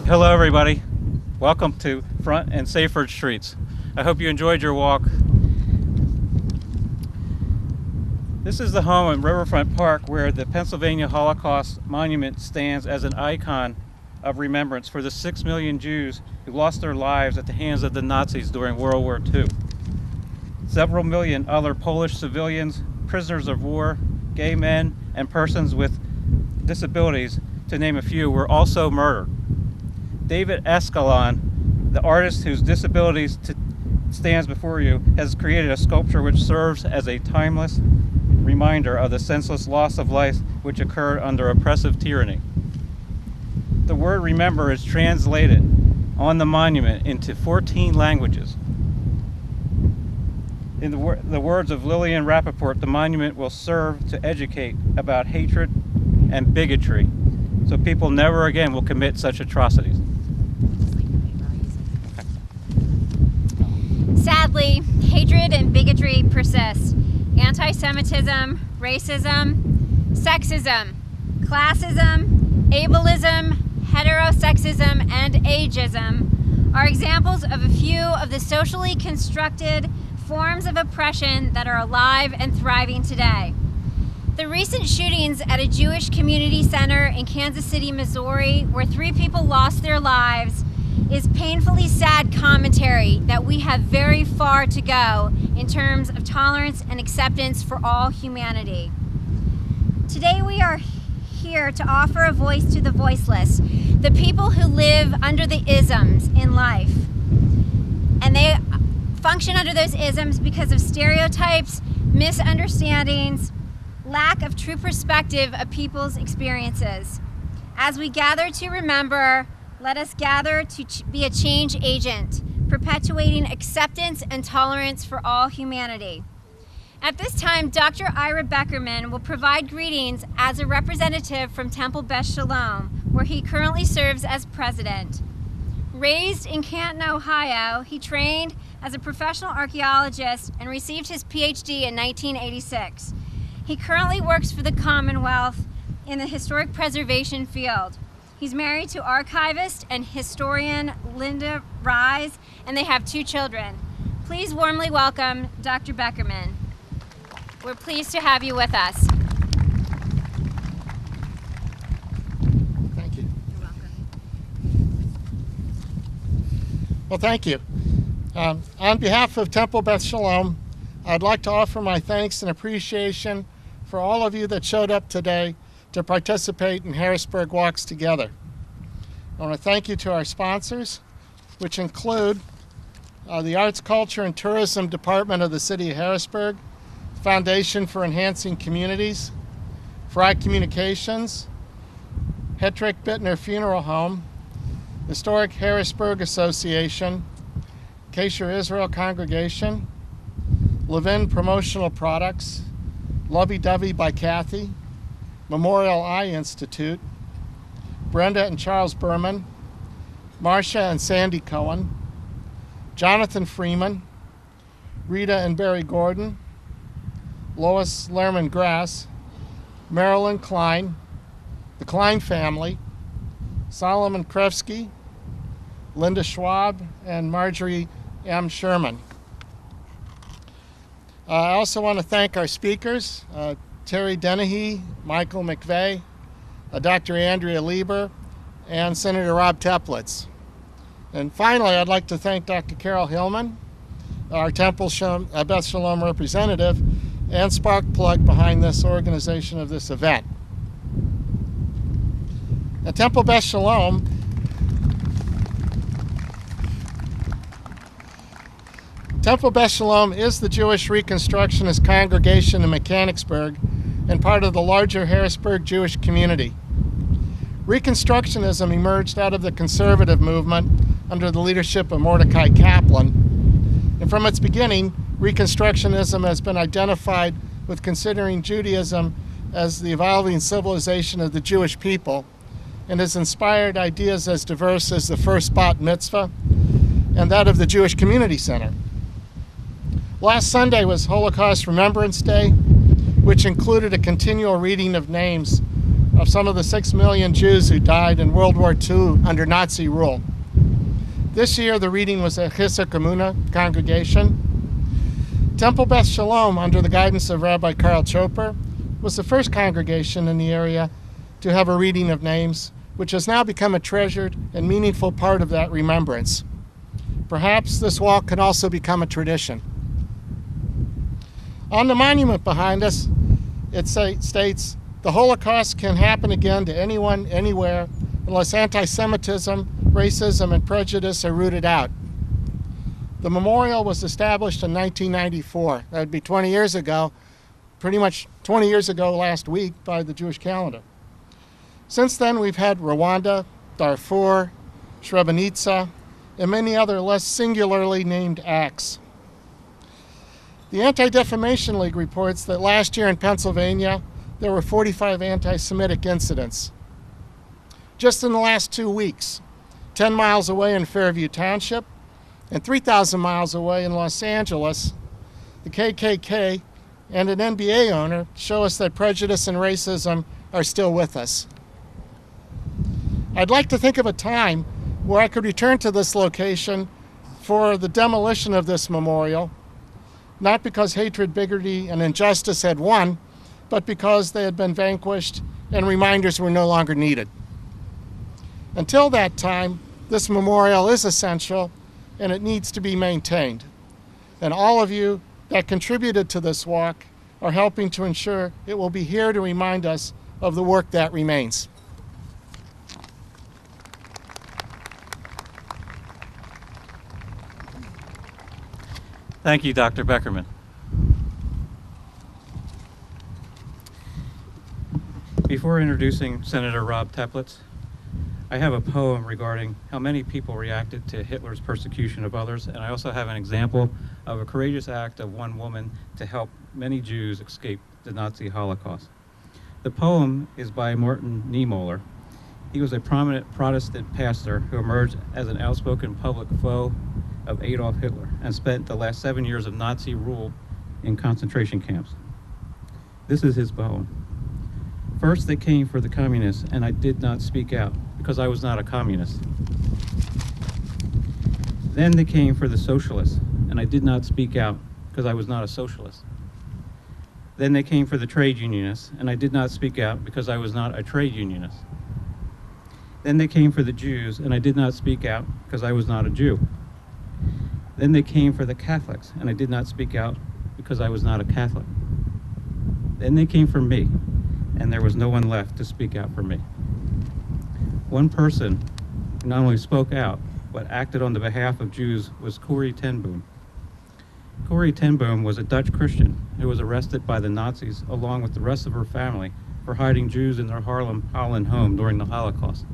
Hello everybody, welcome to Front and Saferd Streets. I hope you enjoyed your walk. This is the home in Riverfront Park where the Pennsylvania Holocaust Monument stands as an icon of remembrance for the 6 million Jews who lost their lives at the hands of the Nazis during World War II. Several million other Polish civilians, prisoners of war, gay men, and persons with disabilities, to name a few, were also murdered. David Escalon, the artist whose disabilities stands before you, has created a sculpture which serves as a timeless reminder of the senseless loss of life which occurred under oppressive tyranny. The word remember is translated on the monument into 14 languages. In the words of Lillian Rappaport, the monument will serve to educate about hatred and bigotry, so people never again will commit such atrocities. Sadly, hatred and bigotry persist. Anti-Semitism, racism, sexism, classism, ableism, heterosexism, and ageism are examples of a few of the socially constructed forms of oppression that are alive and thriving today. The recent shootings at a Jewish community center in Kansas City, Missouri, where 3 people lost their lives, is painfully sad commentary that we have very far to go in terms of tolerance and acceptance for all humanity. Today we are here to offer a voice to the voiceless, the people who live under the isms in life. And they function under those isms because of stereotypes, misunderstandings, lack of true perspective of people's experiences. As we gather to remember, let us gather to be a change agent, perpetuating acceptance and tolerance for all humanity. At this time, Dr. Ira Beckerman will provide greetings as a representative from Temple Beth Shalom, where he currently serves as president. Raised in Canton, Ohio, he trained as a professional archaeologist and received his PhD in 1986. He currently works for the Commonwealth in the historic preservation field. He's married to archivist and historian Linda Rise, and they have 2 children. Please warmly welcome Dr. Beckerman. We're pleased to have you with us. Thank you. You're welcome. Well, thank you. On behalf of Temple Beth Shalom, I'd like to offer my thanks and appreciation for all of you that showed up today to participate in Harrisburg Walks Together. I want to thank you to our sponsors, which include the Arts, Culture, and Tourism Department of the City of Harrisburg, Foundation for Enhancing Communities, Fry Communications, Hetrick Bittner Funeral Home, Historic Harrisburg Association, Kasher Israel Congregation, Levin Promotional Products, Lovey Dovey by Kathy, Memorial Eye Institute, Brenda and Charles Berman, Marcia and Sandy Cohen, Jonathan Freeman, Rita and Barry Gordon, Lois Lerman Grass, Marilyn Klein, the Klein family, Solomon Krevsky, Linda Schwab, and Marjorie M. Sherman. I also want to thank our speakers, Terry Dennehy, Michael McVeigh, Dr. Andrea Lieber, and Senator Rob Teplitz. And finally, I'd like to thank Dr. Carol Hillman, our Temple Beth Shalom representative, and spark plug behind this organization of this event. At Temple Beth Shalom, Temple Beth Shalom is the Jewish Reconstructionist congregation in Mechanicsburg and part of the larger Harrisburg Jewish community. Reconstructionism emerged out of the conservative movement under the leadership of Mordecai Kaplan, and from its beginning, Reconstructionism has been identified with considering Judaism as the evolving civilization of the Jewish people, and has inspired ideas as diverse as the first bat mitzvah and that of the Jewish Community Center. Last Sunday was Holocaust Remembrance Day, which included a continual reading of names of some of the 6 million Jews who died in World War II under Nazi rule. This year, the reading was at Harrisburg congregation. Temple Beth Shalom, under the guidance of Rabbi Karl Choper, was the first congregation in the area to have a reading of names, which has now become a treasured and meaningful part of that remembrance. Perhaps this walk can also become a tradition. On the monument behind us, it states, "The Holocaust can happen again to anyone, anywhere, unless anti-Semitism, racism, and prejudice are rooted out." The memorial was established in 1994. That would be 20 years ago, pretty much 20 years ago last week by the Jewish calendar. Since then, we've had Rwanda, Darfur, Srebrenica, and many other less singularly named acts. The Anti-Defamation League reports that last year in Pennsylvania, there were 45 anti-Semitic incidents. Just in the last 2 weeks, 10 miles away in Fairview Township and 3,000 miles away in Los Angeles, the KKK and an NBA owner show us that prejudice and racism are still with us. I'd like to think of a time where I could return to this location for the demolition of this memorial, not because hatred, bigotry, and injustice had won, but because they had been vanquished and reminders were no longer needed. Until that time, this memorial is essential and it needs to be maintained. And all of you that contributed to this walk are helping to ensure it will be here to remind us of the work that remains. Thank you, Dr. Beckerman. Before introducing Senator Rob Teplitz, I have a poem regarding how many people reacted to Hitler's persecution of others, and I also have an example of a courageous act of one woman to help many Jews escape the Nazi Holocaust. The poem is by Martin Niemöller. He was a prominent Protestant pastor who emerged as an outspoken public foe of Adolf Hitler and spent the last 7 years of Nazi rule in concentration camps. This is his poem. "First they came for the communists, and I did not speak out because I was not a communist. Then they came for the socialists, and I did not speak out because I was not a socialist. Then they came for the trade unionists, and I did not speak out because I was not a trade unionist. Then they came for the Jews, and I did not speak out because I was not a Jew. Then they came for the Catholics, and I did not speak out because I was not a Catholic. Then they came for me, and there was no one left to speak out for me." One person who not only spoke out, but acted on the behalf of Jews was Corrie ten Boom. Corrie ten Boom was a Dutch Christian who was arrested by the Nazis along with the rest of her family for hiding Jews in their Haarlem, Holland home during the Holocaust.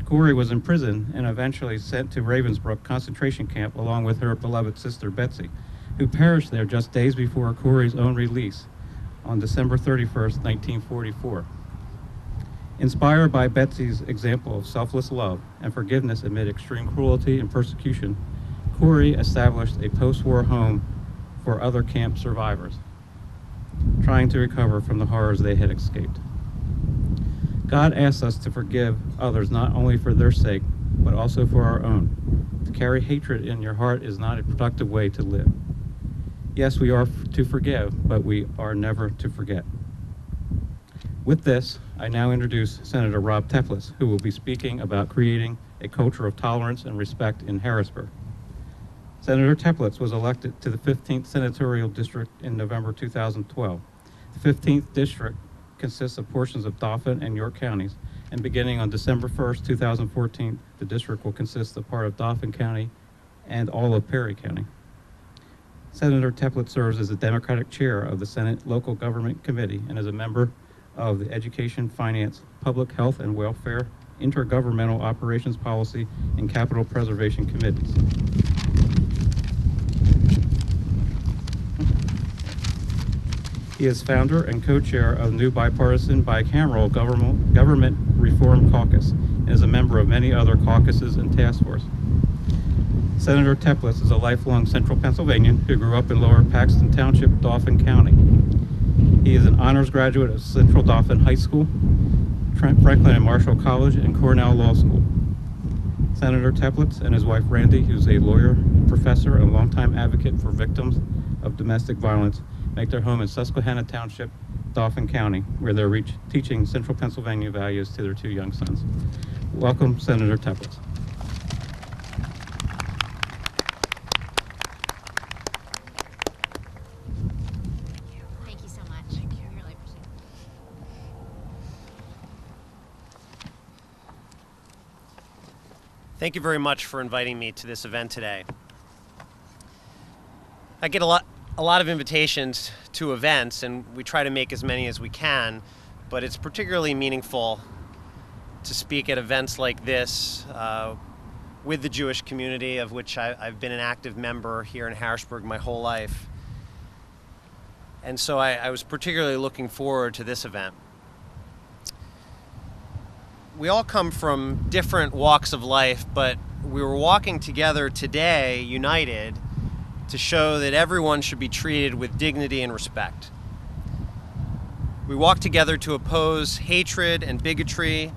Corrie was imprisoned and eventually sent to Ravensbrück concentration camp along with her beloved sister Betsy, who perished there just days before Corrie's own release on December 31st, 1944. Inspired by Betsy's example of selfless love and forgiveness amid extreme cruelty and persecution, Corrie established a post-war home for other camp survivors, trying to recover from the horrors they had escaped. God asks us to forgive others not only for their sake, but also for our own. To carry hatred in your heart is not a productive way to live. Yes, we are to forgive, but we are never to forget. With this, I now introduce Senator Rob Teplitz, who will be speaking about creating a culture of tolerance and respect in Harrisburg. Senator Teplitz was elected to the 15th Senatorial District in November 2012. The 15th District consists of portions of Dauphin and York counties, and beginning on December 1st, 2014, the district will consist of part of Dauphin County and all of Perry County. Senator Teplitz serves as the Democratic chair of the Senate Local Government Committee and is a member of the Education, Finance, Public Health and Welfare, Intergovernmental Operations Policy, and Capital Preservation Committees. He is founder and co-chair of the new bipartisan bicameral government reform caucus and is a member of many other caucuses and task forces. Senator Teplitz is a lifelong Central Pennsylvanian who grew up in Lower Paxton Township, Dauphin County. He is an honors graduate of Central Dauphin High School Franklin and Marshall College and Cornell Law School. Senator Teplitz and his wife Randy, who's a lawyer, professor, and longtime advocate for victims of domestic violence, make their home in Susquehanna Township, Dauphin County, where they're teaching Central Pennsylvania values to their 2 young sons. Welcome, Senator Teplitz. Thank you so much. Thank you. I really appreciate it. Thank you very much for inviting me to this event today. I get a lot of invitations to events, and we try to make as many as we can, but it's particularly meaningful to speak at events like this with the Jewish community, of which I've been an active member here in Harrisburg my whole life. And so I was particularly looking forward to this event. We all come from different walks of life, but we were walking together today, united, to show that everyone should be treated with dignity and respect. We walk together to oppose hatred and bigotry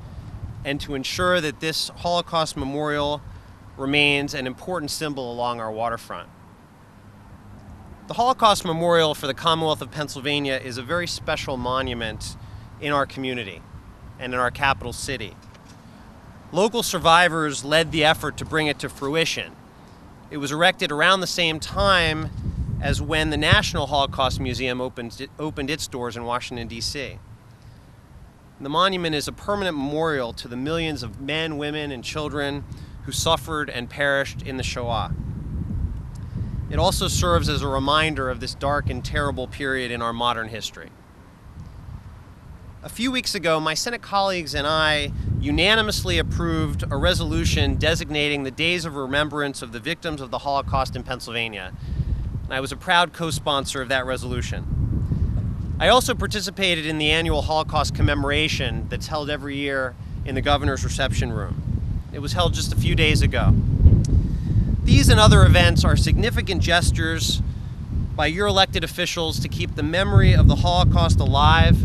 and to ensure that this Holocaust memorial remains an important symbol along our waterfront. The Holocaust Memorial for the Commonwealth of Pennsylvania is a very special monument in our community and in our capital city. Local survivors led the effort to bring it to fruition. It was erected around the same time as when the National Holocaust Museum opened its doors in Washington, D.C. The monument is a permanent memorial to the millions of men, women, and children who suffered and perished in the Shoah. It also serves as a reminder of this dark and terrible period in our modern history. A few weeks ago, my Senate colleagues and I unanimously approved a resolution designating the days of remembrance of the victims of the Holocaust in Pennsylvania. And I was a proud co-sponsor of that resolution. I also participated in the annual Holocaust commemoration that's held every year in the governor's reception room. It was held just a few days ago. These and other events are significant gestures by your elected officials to keep the memory of the Holocaust alive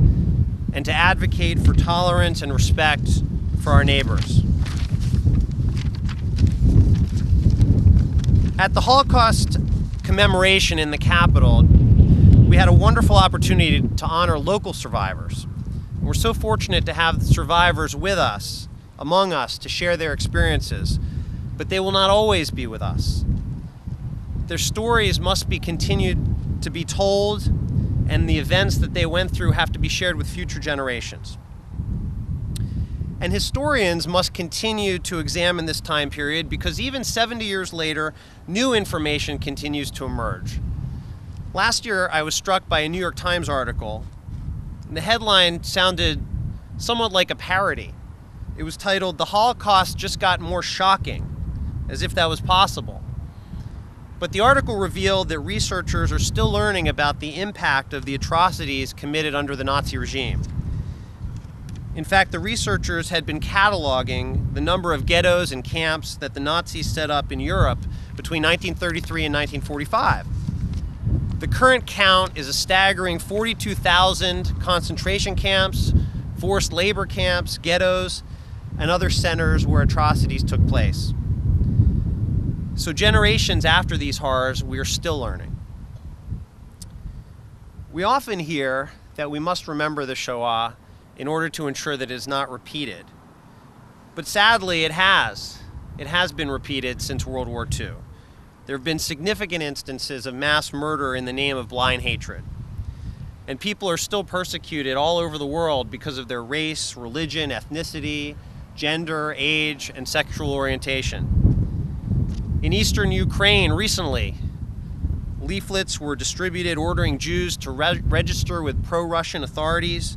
and to advocate for tolerance and respect for our neighbors. At the Holocaust commemoration in the Capitol, we had a wonderful opportunity to honor local survivors. We're so fortunate to have the survivors with us, among us, to share their experiences, but they will not always be with us. Their stories must be continued to be told, and the events that they went through have to be shared with future generations. And historians must continue to examine this time period because even 70 years later, new information continues to emerge. Last year, I was struck by a New York Times article. The headline sounded somewhat like a parody. It was titled, "The Holocaust Just Got More Shocking," as if that was possible. But the article revealed that researchers are still learning about the impact of the atrocities committed under the Nazi regime. In fact, the researchers had been cataloging the number of ghettos and camps that the Nazis set up in Europe between 1933 and 1945. The current count is a staggering 42,000 concentration camps, forced labor camps, ghettos, and other centers where atrocities took place. So generations after these horrors, we are still learning. We often hear that we must remember the Shoah in order to ensure that it is not repeated. But sadly, it has. It has been repeated since World War II. There have been significant instances of mass murder in the name of blind hatred. And people are still persecuted all over the world because of their race, religion, ethnicity, gender, age, and sexual orientation. In eastern Ukraine recently, leaflets were distributed ordering Jews to register with pro-Russian authorities,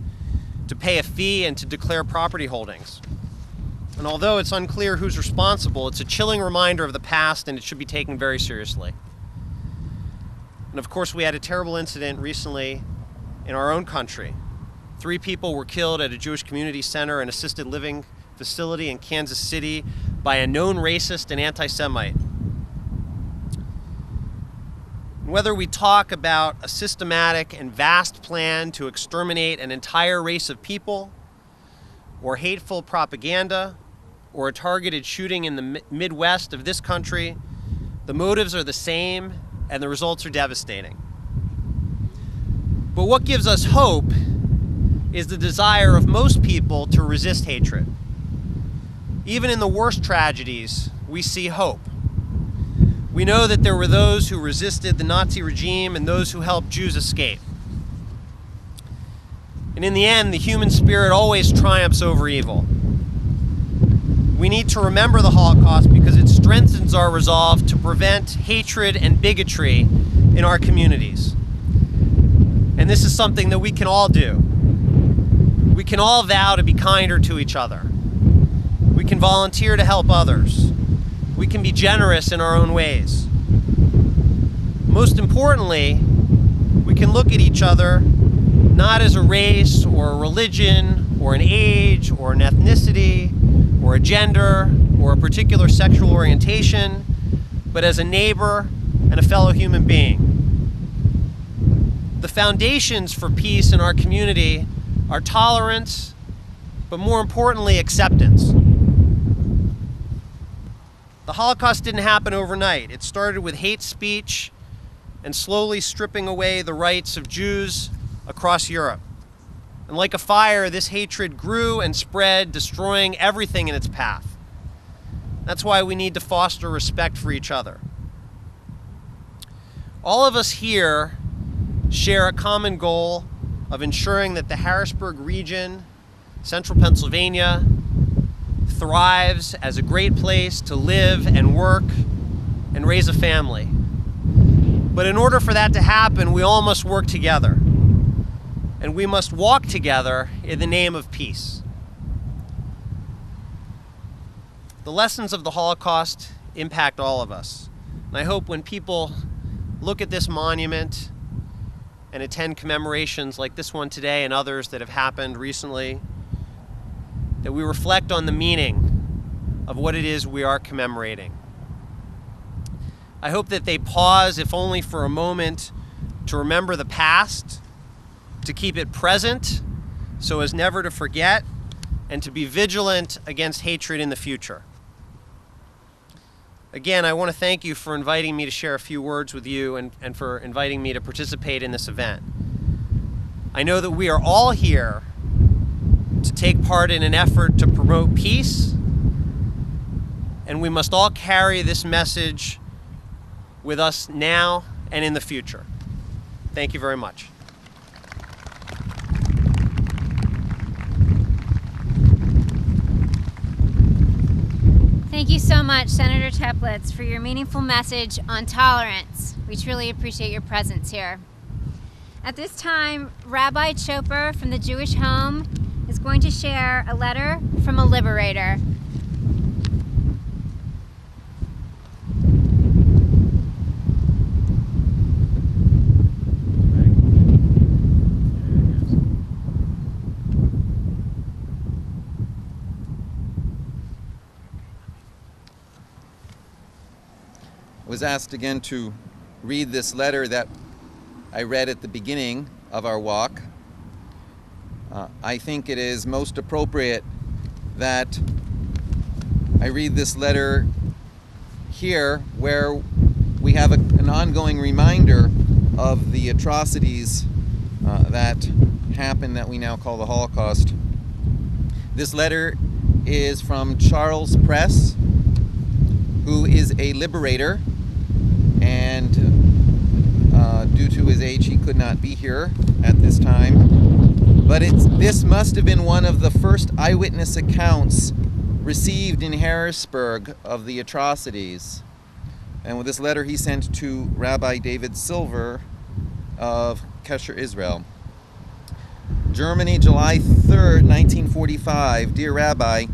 to pay a fee, and to declare property holdings. And although it's unclear who's responsible, it's a chilling reminder of the past and it should be taken very seriously. And of course, we had a terrible incident recently in our own country. 3 people were killed at a Jewish community center and assisted living facility in Kansas City by a known racist and anti-Semite. Whether we talk about a systematic and vast plan to exterminate an entire race of people, or hateful propaganda or a targeted shooting in the Midwest of this country, the motives are the same and the results are devastating. But what gives us hope is the desire of most people to resist hatred. Even in the worst tragedies, we see hope. We know that there were those who resisted the Nazi regime and those who helped Jews escape. And in the end, the human spirit always triumphs over evil. We need to remember the Holocaust because it strengthens our resolve to prevent hatred and bigotry in our communities. And this is something that we can all do. We can all vow to be kinder to each other. We can volunteer to help others. We can be generous in our own ways. Most importantly, we can look at each other not as a race or a religion or an age or an ethnicity or a gender or a particular sexual orientation, but as a neighbor and a fellow human being. The foundations for peace in our community are tolerance, but more importantly, acceptance. The Holocaust didn't happen overnight. It started with hate speech and slowly stripping away the rights of Jews across Europe. And like a fire, this hatred grew and spread, destroying everything in its path. That's why we need to foster respect for each other. All of us here share a common goal of ensuring that the Harrisburg region, central Pennsylvania, thrives as a great place to live and work and raise a family. But in order for that to happen, we all must work together. And we must walk together in the name of peace. The lessons of the Holocaust impact all of us. And I hope when people look at this monument and attend commemorations like this one today and others that have happened recently, that we reflect on the meaning of what it is we are commemorating. I hope that they pause, if only for a moment, to remember the past, to keep it present so as never to forget, and to be vigilant against hatred in the future. Again, I want to thank you for inviting me to share a few words with you and for inviting me to participate in this event. I know that we are all here to take part in an effort to promote peace, and we must all carry this message with us now and in the future. Thank you very much. Thank you so much, Senator Teplitz, for your meaningful message on tolerance. We truly appreciate your presence here. At this time, Rabbi Chopper from the Jewish Home is going to share a letter from a liberator. Was asked again to read this letter that I read at the beginning of our walk. I think it is most appropriate that I read this letter here where we have an ongoing reminder of the atrocities that happened that we now call the Holocaust. This letter is from Charles Press, who is a liberator, and due to his age he could not be here at this time. But this must have been one of the first eyewitness accounts received in Harrisburg of the atrocities. And with this letter he sent to Rabbi David Silver of Kesher, Israel. Germany, July 3rd, 1945. Dear Rabbi,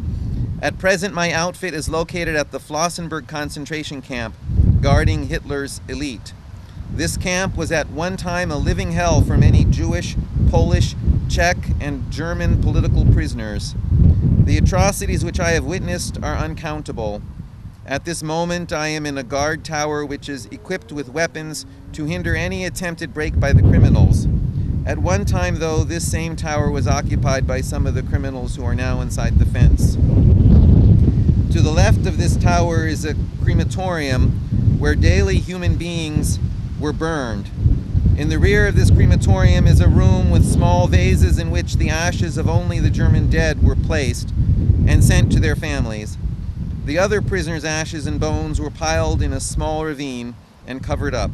at present my outfit is located at the Flossenburg concentration camp, guarding Hitler's elite. This camp was at one time a living hell for many Jewish, Polish, Czech, and German political prisoners. The atrocities which I have witnessed are uncountable. At this moment I am in a guard tower which is equipped with weapons to hinder any attempted break by the criminals. At one time, though, this same tower was occupied by some of the criminals who are now inside the fence. To the left of this tower is a crematorium where daily human beings were burned. In the rear of this crematorium is a room with small vases in which the ashes of only the German dead were placed and sent to their families. The other prisoners' ashes and bones were piled in a small ravine and covered up.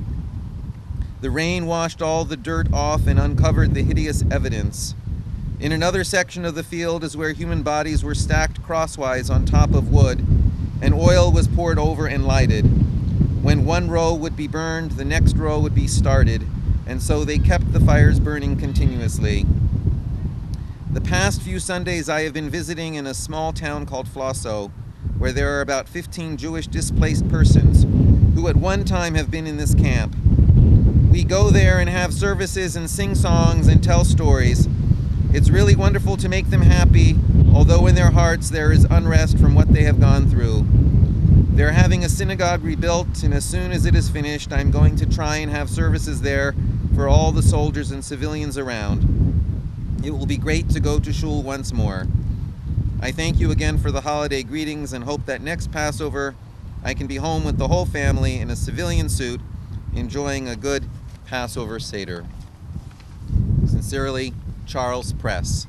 The rain washed all the dirt off and uncovered the hideous evidence. In another section of the field is where human bodies were stacked crosswise on top of wood, and oil was poured over and lighted. When one row would be burned, the next row would be started, and so they kept the fires burning continuously. The past few Sundays I have been visiting in a small town called Flosso, where there are about 15 Jewish displaced persons who at one time have been in this camp. We go there and have services and sing songs and tell stories. It's really wonderful to make them happy, although in their hearts there is unrest from what they have gone through. They're having a synagogue rebuilt, and as soon as it is finished, I'm going to try and have services there for all the soldiers and civilians around. It will be great to go to shul once more. I thank you again for the holiday greetings and hope that next Passover I can be home with the whole family in a civilian suit, enjoying a good Passover Seder. Sincerely, Charles Press.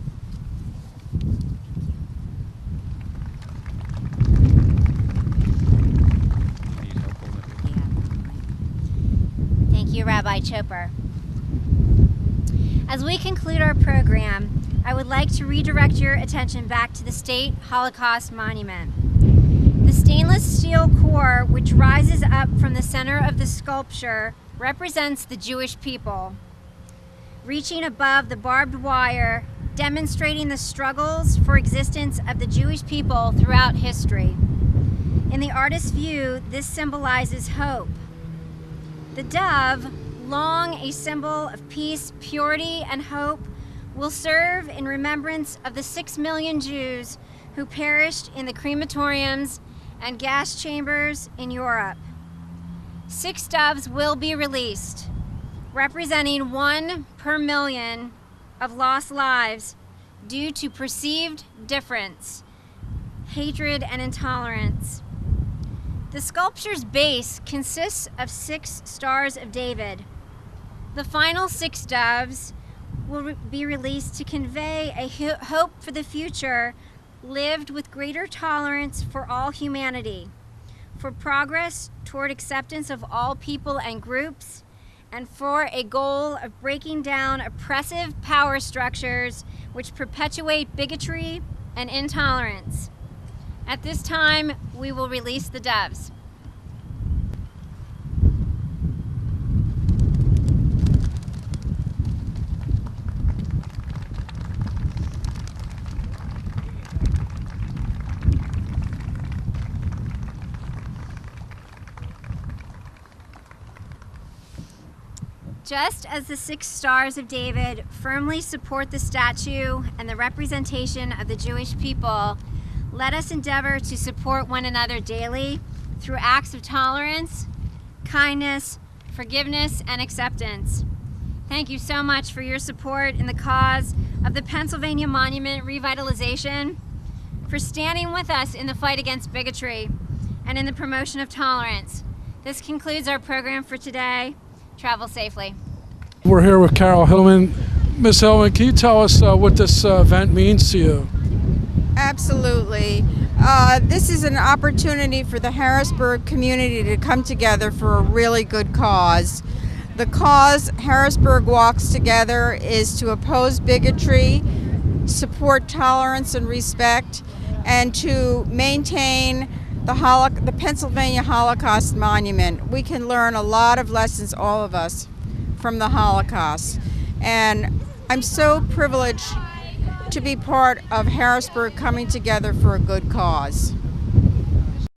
Thank you, Rabbi Chopper. As we conclude our program, I would like to redirect your attention back to the State Holocaust Monument. The stainless steel core, which rises up from the center of the sculpture, represents the Jewish people, reaching above the barbed wire, demonstrating the struggles for existence of the Jewish people throughout history. In the artist's view, this symbolizes hope. The dove, long a symbol of peace, purity, and hope, will serve in remembrance of the 6 million Jews who perished in the crematoriums and gas chambers in Europe. 6 doves will be released, representing 1 per million of lost lives due to perceived difference, hatred, and intolerance. The sculpture's base consists of 6 stars of David. The final 6 doves will be released to convey a hope for the future, lived with greater tolerance for all humanity, for progress toward acceptance of all people and groups, and for a goal of breaking down oppressive power structures which perpetuate bigotry and intolerance. At this time, we will release the doves. Just as the 6 stars of David firmly support the statue and the representation of the Jewish people, let us endeavor to support one another daily through acts of tolerance, kindness, forgiveness, and acceptance. Thank you so much for your support in the cause of the Pennsylvania Monument revitalization, for standing with us in the fight against bigotry and in the promotion of tolerance. This concludes our program for today. Travel safely. We're here with Carol Hillman. Ms. Hillman, can you tell us what this event means to you? Absolutely. This is an opportunity for the Harrisburg community to come together for a really good cause. The cause Harrisburg walks together is to oppose bigotry, support tolerance and respect, and to maintain the Pennsylvania Holocaust Monument. We can learn a lot of lessons, all of us, from the Holocaust. And I'm so privileged to be part of Harrisburg coming together for a good cause.